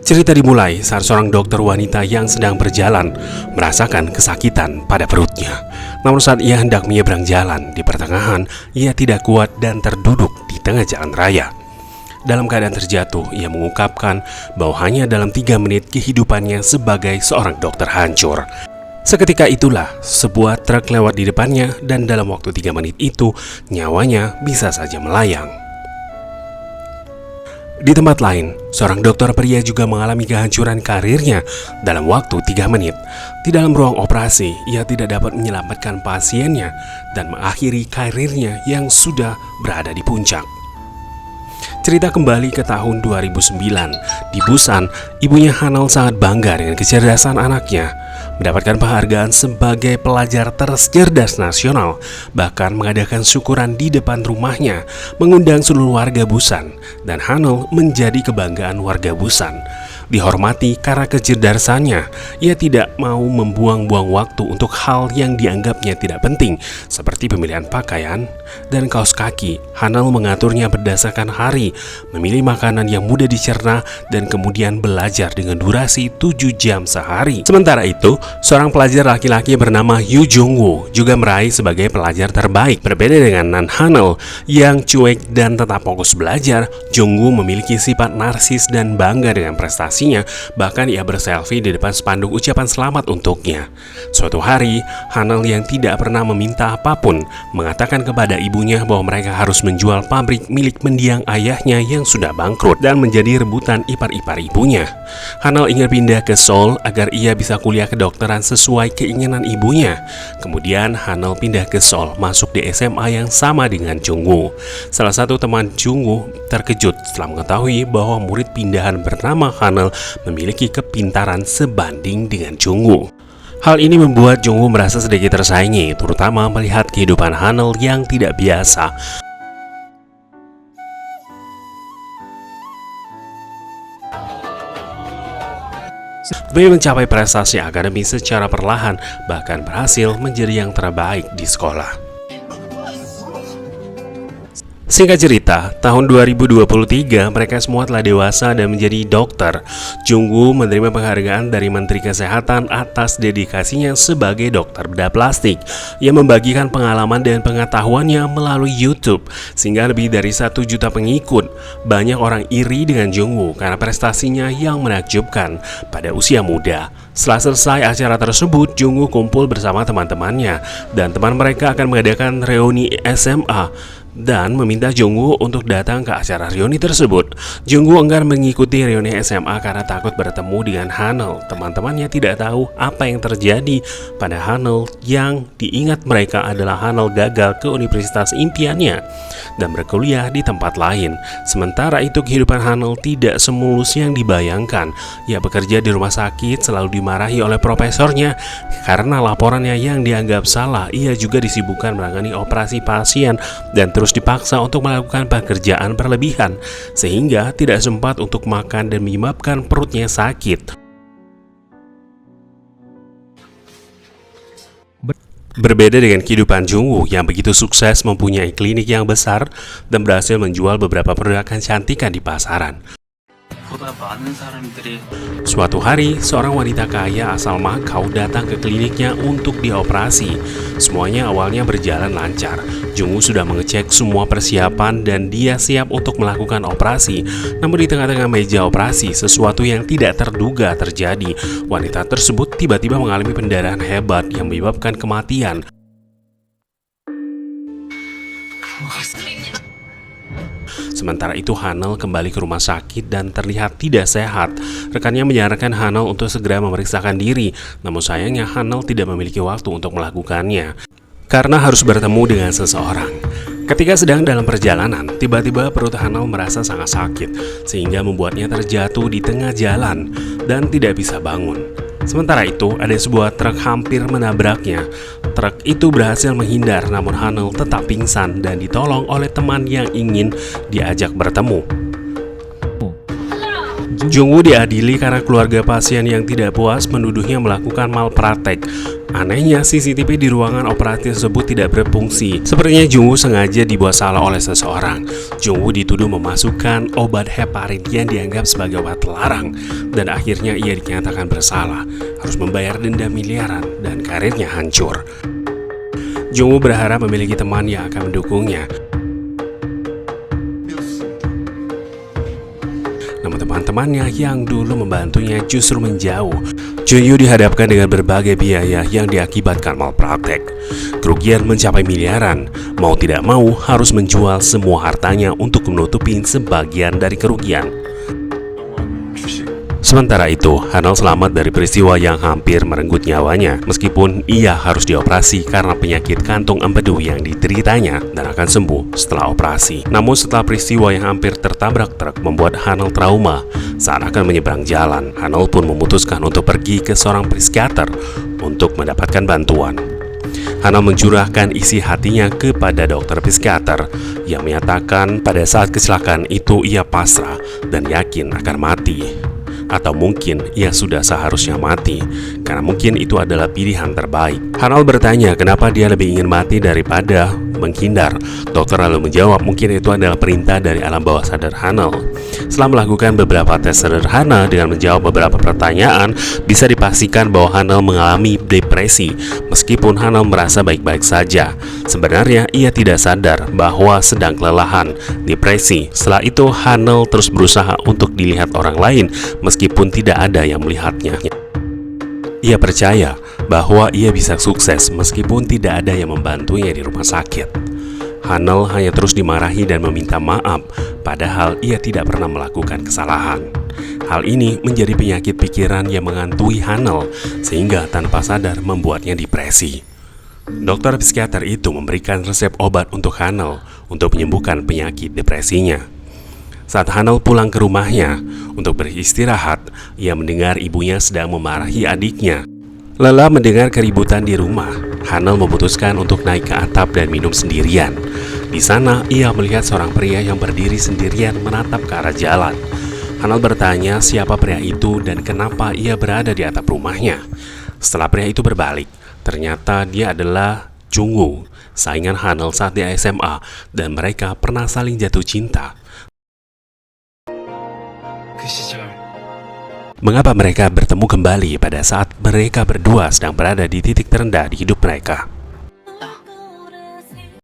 Cerita dimulai saat seorang dokter wanita yang sedang berjalan merasakan kesakitan pada perutnya. Namun saat ia hendak menyeberang jalan, di pertengahan ia tidak kuat dan terduduk di tengah jalan raya. Dalam keadaan terjatuh, ia mengungkapkan bahwa hanya dalam 3 menit kehidupannya sebagai seorang dokter hancur. Seketika itulah sebuah truk lewat di depannya dan dalam waktu 3 menit itu nyawanya bisa saja melayang. Di tempat lain, seorang dokter pria juga mengalami kehancuran karirnya dalam waktu 3 menit. Di dalam ruang operasi, ia tidak dapat menyelamatkan pasiennya dan mengakhiri karirnya yang sudah berada di puncak. Cerita kembali ke tahun 2009. Di Busan, ibunya Hanal sangat bangga dengan kecerdasan anaknya, mendapatkan penghargaan sebagai pelajar tercerdas nasional, bahkan mengadakan syukuran di depan rumahnya, mengundang seluruh warga Busan, dan Hanal menjadi kebanggaan warga Busan. Dihormati karena kecerdasannya, ia tidak mau membuang-buang waktu untuk hal yang dianggapnya tidak penting, seperti pemilihan pakaian dan kaos kaki. Hanal mengaturnya berdasarkan hari, memilih makanan yang mudah dicerna, dan kemudian belajar dengan durasi 7 jam sehari. Sementara itu, seorang pelajar laki-laki bernama Yu Jung-woo juga meraih sebagai pelajar terbaik. Berbeda dengan Nan Hanal yang cuek dan tetap fokus belajar, Jung-woo memiliki sifat narsis dan bangga dengan prestasinya. Bahkan ia berselfie di depan spanduk ucapan selamat untuknya. Suatu hari, Hanal yang tidak pernah meminta apapun mengatakan kepada ibunya bahwa mereka harus menjual pabrik milik mendiang ayahnya yang sudah bangkrut dan menjadi rebutan ipar-ipar ibunya. Hanal ingin pindah ke Seoul agar ia bisa kuliah kedokteran sesuai keinginan ibunya. Kemudian Hanal pindah ke Seoul, masuk di SMA yang sama dengan Jung-woo. Salah satu teman Jung-woo terkejut setelah mengetahui bahwa murid pindahan bernama Hanal memiliki kepintaran sebanding dengan Jung-woo. Hal ini membuat Jung-woo merasa sedikit tersaingi, terutama melihat kehidupan Hanal yang tidak biasa. Demi mencapai prestasi akademis secara perlahan, bahkan berhasil menjadi yang terbaik di sekolah. Singkat cerita, tahun 2023 mereka semua telah dewasa dan menjadi dokter. Jung-woo menerima penghargaan dari Menteri Kesehatan atas dedikasinya sebagai dokter bedah plastik. Ia membagikan pengalaman dan pengetahuannya melalui YouTube sehingga lebih dari 1 juta pengikut. Banyak orang iri dengan Jung-woo karena prestasinya yang menakjubkan pada usia muda. Setelah selesai acara tersebut, Jung-woo kumpul bersama teman-temannya dan teman mereka akan mengadakan reuni SMA dan meminta Jung-woo untuk datang ke acara reuni tersebut. Jung-woo enggan mengikuti reuni SMA karena takut bertemu dengan Hanal. Teman-temannya tidak tahu apa yang terjadi pada Hanal. Yang diingat mereka adalah Hanal gagal ke universitas impiannya dan berkuliah di tempat lain. Sementara itu kehidupan Hanal tidak semulus yang dibayangkan. Ia bekerja di rumah sakit, selalu dimarahi oleh profesornya karena laporannya yang dianggap salah. Ia juga disibukkan menangani operasi pasien dan terus dipaksa untuk melakukan pekerjaan berlebihan sehingga tidak sempat untuk makan dan menyebabkan perutnya sakit. Berbeda dengan kehidupan Jung-woo yang begitu sukses mempunyai klinik yang besar dan berhasil menjual beberapa produk kecantikan di pasaran. Suatu hari, seorang wanita kaya asal Makau datang ke kliniknya untuk dioperasi. Semuanya awalnya berjalan lancar. Jung-woo sudah mengecek semua persiapan dan dia siap untuk melakukan operasi. Namun di tengah-tengah meja operasi, sesuatu yang tidak terduga terjadi. Wanita tersebut tiba-tiba mengalami pendarahan hebat yang menyebabkan kematian. Sementara itu Hanal kembali ke rumah sakit dan terlihat tidak sehat. Rekannya menyarankan Hanal untuk segera memeriksakan diri. Namun sayangnya Hanal tidak memiliki waktu untuk melakukannya karena harus bertemu dengan seseorang. Ketika sedang dalam perjalanan, tiba-tiba perut Hanal merasa sangat sakit sehingga membuatnya terjatuh di tengah jalan dan tidak bisa bangun. Sementara itu, ada sebuah truk hampir menabraknya. Truk itu berhasil menghindar, namun Hanal tetap pingsan dan ditolong oleh teman yang ingin diajak bertemu. Jungwoo diadili karena keluarga pasien yang tidak puas menuduhnya melakukan malpraktek. Anehnya, CCTV di ruangan operasi tersebut tidak berfungsi. Sepertinya Jungwoo sengaja dibuat salah oleh seseorang. Jungwoo dituduh memasukkan obat heparin yang dianggap sebagai obat terlarang, dan akhirnya ia dinyatakan bersalah, harus membayar denda miliaran, dan karirnya hancur. Jungwoo berharap memiliki teman yang akan mendukungnya. Namun teman-temannya yang dulu membantunya justru menjauh. Junyu dihadapkan dengan berbagai biaya yang diakibatkan malpraktek. Kerugian mencapai miliaran. Mau tidak mau harus menjual semua hartanya untuk menutupi sebagian dari kerugian. Sementara itu, Hanal selamat dari peristiwa yang hampir merenggut nyawanya, meskipun ia harus dioperasi karena penyakit kantung empedu yang dideritanya dan akan sembuh setelah operasi. Namun setelah peristiwa yang hampir tertabrak truk membuat Hanal trauma, saat akan menyeberang jalan, Hanal pun memutuskan untuk pergi ke seorang psikiater untuk mendapatkan bantuan. Hanal mencurahkan isi hatinya kepada dokter psikiater yang menyatakan pada saat kecelakaan itu ia pasrah dan yakin akan mati. Atau mungkin ia sudah seharusnya mati, karena mungkin itu adalah pilihan terbaik. Hanal bertanya kenapa dia lebih ingin mati daripada menghindar. Dokter lalu menjawab mungkin itu adalah perintah dari alam bawah sadar Hanal. Setelah melakukan beberapa tes sederhana dengan menjawab beberapa pertanyaan, bisa dipastikan bahwa Hanal mengalami depresi, meskipun Hanal merasa baik-baik saja. Sebenarnya ia tidak sadar bahwa sedang kelelahan, depresi. Setelah itu Hanal terus berusaha untuk dilihat orang lain, meskipun tidak ada yang melihatnya. Ia percaya bahwa ia bisa sukses meskipun tidak ada yang membantunya di rumah sakit. Hanal hanya terus dimarahi dan meminta maaf, padahal ia tidak pernah melakukan kesalahan. Hal ini menjadi penyakit pikiran yang menghantui Hanal, sehingga tanpa sadar membuatnya depresi. Dokter psikiater itu memberikan resep obat untuk Hanal untuk menyembuhkan penyakit depresinya. Saat Hanal pulang ke rumahnya untuk beristirahat, ia mendengar ibunya sedang memarahi adiknya. Lelah mendengar keributan di rumah, Hanal memutuskan untuk naik ke atap dan minum sendirian. Di sana, ia melihat seorang pria yang berdiri sendirian menatap ke arah jalan. Hanal bertanya siapa pria itu dan kenapa ia berada di atap rumahnya. Setelah pria itu berbalik, ternyata dia adalah Jungwoo, saingan Hanal saat di SMA, dan mereka pernah saling jatuh cinta. Mengapa mereka bertemu kembali pada saat mereka berdua sedang berada di titik terendah di hidup mereka?